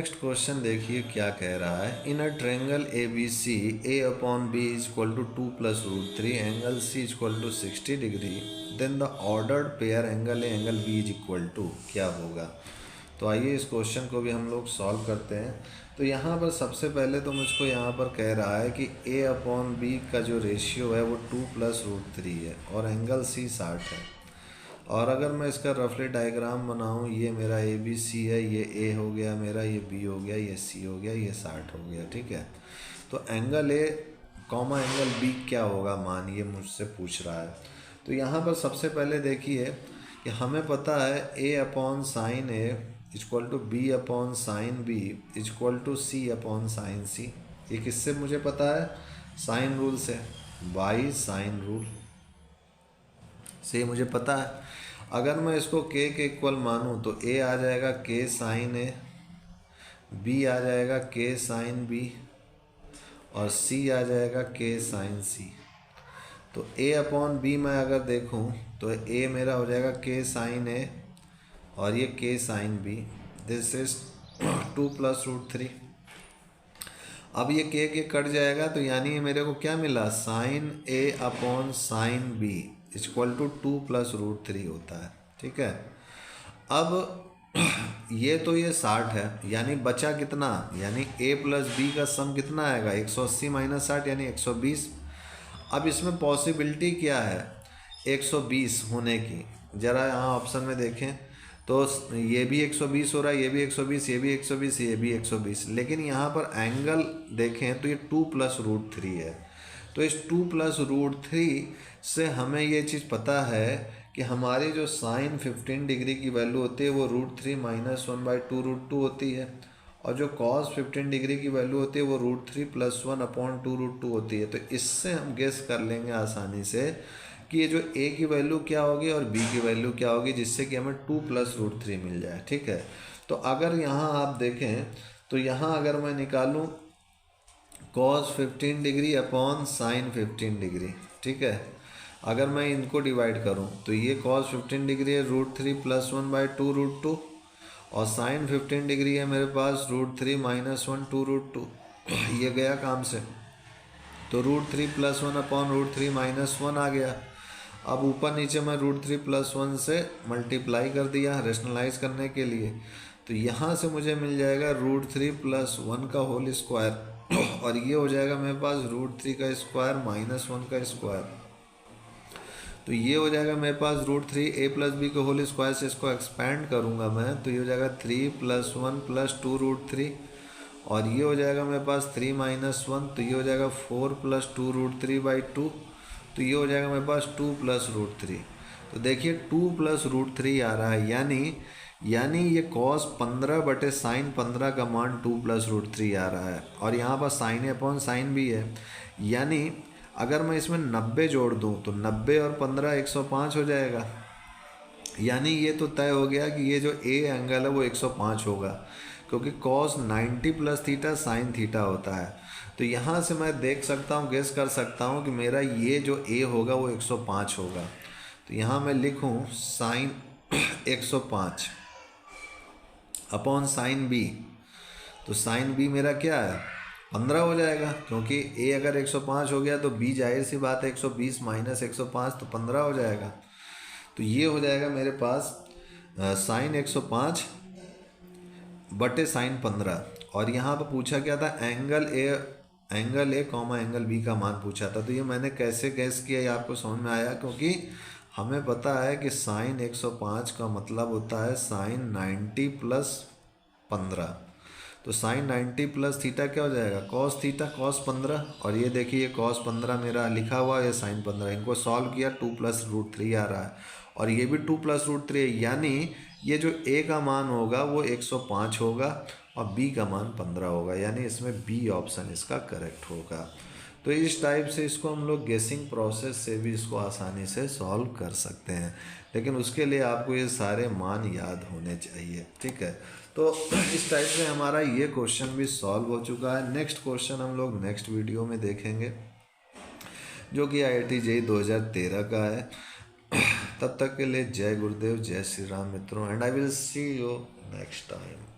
Next question देखिए क्या कह रहा है। In a triangle A B C A upon B is equal to 2 + √3 angle C is equal to 60 degree, then the ordered pair angle A angle B is equal to क्या होगा। तो आइए इस क्वेश्चन को भी हम लोग सॉल्व करते हैं। तो यहाँ पर सबसे पहले तो मुझको यहाँ पर कह रहा है कि ए अपॉन बी का जो रेशियो है वो 2 + √3 है और एंगल सी 60 है। और अगर मैं इसका रफली डायग्राम बनाऊं, ये मेरा ए बी सी है, ये ए हो गया मेरा, ये बी हो गया, ये सी हो गया, ये 60 हो गया, ठीक है। तो angle A comma angle B क्या होगा मान, ये मुझसे पूछ रहा है। तो यहाँ पर सबसे पहले देखिए कि हमें पता है A upon sine A equal to B upon sine B equal to C upon sine C. ये किससे मुझे पता है? साइन रूल से, बाई साइन रूल से मुझे पता है। अगर मैं इसको के इक्वल मानूं तो ए आ जाएगा के साइन ए, बी आ जाएगा के साइन बी और सी आ जाएगा के साइन सी। तो ए अपॉन बी मैं अगर देखूं तो ए मेरा हो जाएगा के साइन ए और ये के साइन बी, दिस इज 2 + √3। अब ये के कट जाएगा तो यानी मेरे को क्या मिला, sine A upon sine B equal to 2 + √3 होता है, ठीक है। अब ये तो ये 60 है, यानी बचा कितना, यानी a + b का सम कितना आएगा, 180 - 60 यानी 120। अब इसमें पॉसिबिलिटी क्या है 120 होने की, ज़रा यहाँ ऑप्शन में देखें तो ये भी 120 हो रहा है, ये भी 120, ये भी 120, ये भी 120, लेकिन यहाँ पर एंगल देखें तो ये 2 + √3 है। तो इस 2 + √3 से हमें ये चीज़ पता है कि हमारी जो साइन 15 डिग्री की वैल्यू होती है वो √3 - 1/2√2 होती है, और जो कॉस 15 डिग्री की वैल्यू होती है वो √3 + 1/2√2 होती है। तो इससे हम गेस कर लेंगे आसानी से कि ये जो a की वैल्यू क्या होगी और b की वैल्यू क्या होगी, जिससे कि हमें 2 + √3 मिल जाए, ठीक है। तो अगर यहाँ आप देखें तो यहाँ अगर मैं निकालूँ cos 15 degree upon sine 15 degree, ठीक है, अगर मैं इनको डिवाइड करूं तो ये cos 15 डिग्री है √3 + 1/2√2 और साइन 15 डिग्री है मेरे पास √3 - 1/2√2। ये गया काम से, तो √3 + 1/√3 - 1 आ गया। अब ऊपर नीचे मैं √3 + 1 से मल्टीप्लाई कर दिया रेशनलाइज करने के लिए, तो यहाँ से मुझे मिल जाएगा √3 + 1 का होल स्क्वायर और ये हो जाएगा मेरे पास √3 का स्क्वायर - 1 का स्क्वायर। तो ये हो जाएगा मेरे पास √3 a + b के होल स्क्वायर से इसको एक्सपेंड करूँगा मैं, तो ये हो जाएगा 3 + 1 + 2√3 और ये हो जाएगा मेरे पास 3 - 1, तो ये हो जाएगा 4 + 2√3/2, तो ये हो जाएगा मेरे पास 2 + √3। तो देखिए 2 + √3 आ रहा है, यानी ये cos 15/sin 15 का मान 2 + √3 आ रहा है, और यहाँ पर sin अपॉन साइन भी है। यानी अगर मैं इसमें 90 जोड़ दूँ तो 90 और 15 105 हो जाएगा। यानी ये तो तय हो गया कि ये जो ए एंगल है वो 105 होगा, क्योंकि cos 90 + थीटा sin थीटा होता है। तो यहाँ से मैं देख सकता हूँ, गेस कर सकता हूँ कि मेरा ये जो ए होगा वो 105 होगा। तो यहाँ मैं लिखूँ साइन 105 अपॉन साइन बी, तो साइन बी मेरा क्या है 15 हो जाएगा, क्योंकि ए अगर 105 हो गया तो बी जाहिर सी बात है 120 - 105 तो 15 हो जाएगा। तो ये हो जाएगा मेरे पास साइन 105 बटे साइन 15, और यहाँ पर पूछा क्या था angle A comma angle B का मान पूछा था। तो ये मैंने कैसे गैस किया ये आपको समझ में आया, क्योंकि हमें पता है कि साइन 105 का मतलब होता है साइन 90 + 15। तो साइन 90 + थीटा क्या हो जाएगा cos थीटा cos 15, और ये देखिए cos 15 मेरा लिखा हुआ है, साइन 15, इनको सॉल्व किया 2 + √3 आ रहा है, और ये भी 2 + √3 है, यानी ये जो a का मान होगा वो 105 होगा और b का मान 15 होगा, यानी इसमें b ऑप्शन इसका करेक्ट होगा। तो इस टाइप से इसको हम लोग गेसिंग प्रोसेस से भी इसको आसानी से सॉल्व कर सकते हैं, लेकिन उसके लिए आपको ये सारे मान याद होने चाहिए, ठीक है। तो इस टाइप से हमारा ये क्वेश्चन भी सॉल्व हो चुका है। नेक्स्ट क्वेश्चन हम लोग नेक्स्ट वीडियो में देखेंगे, जो कि IIT JEE 2013 का है। तब तक के लिए जय गुरुदेव, जय श्री राम मित्रों, and I will see you next time.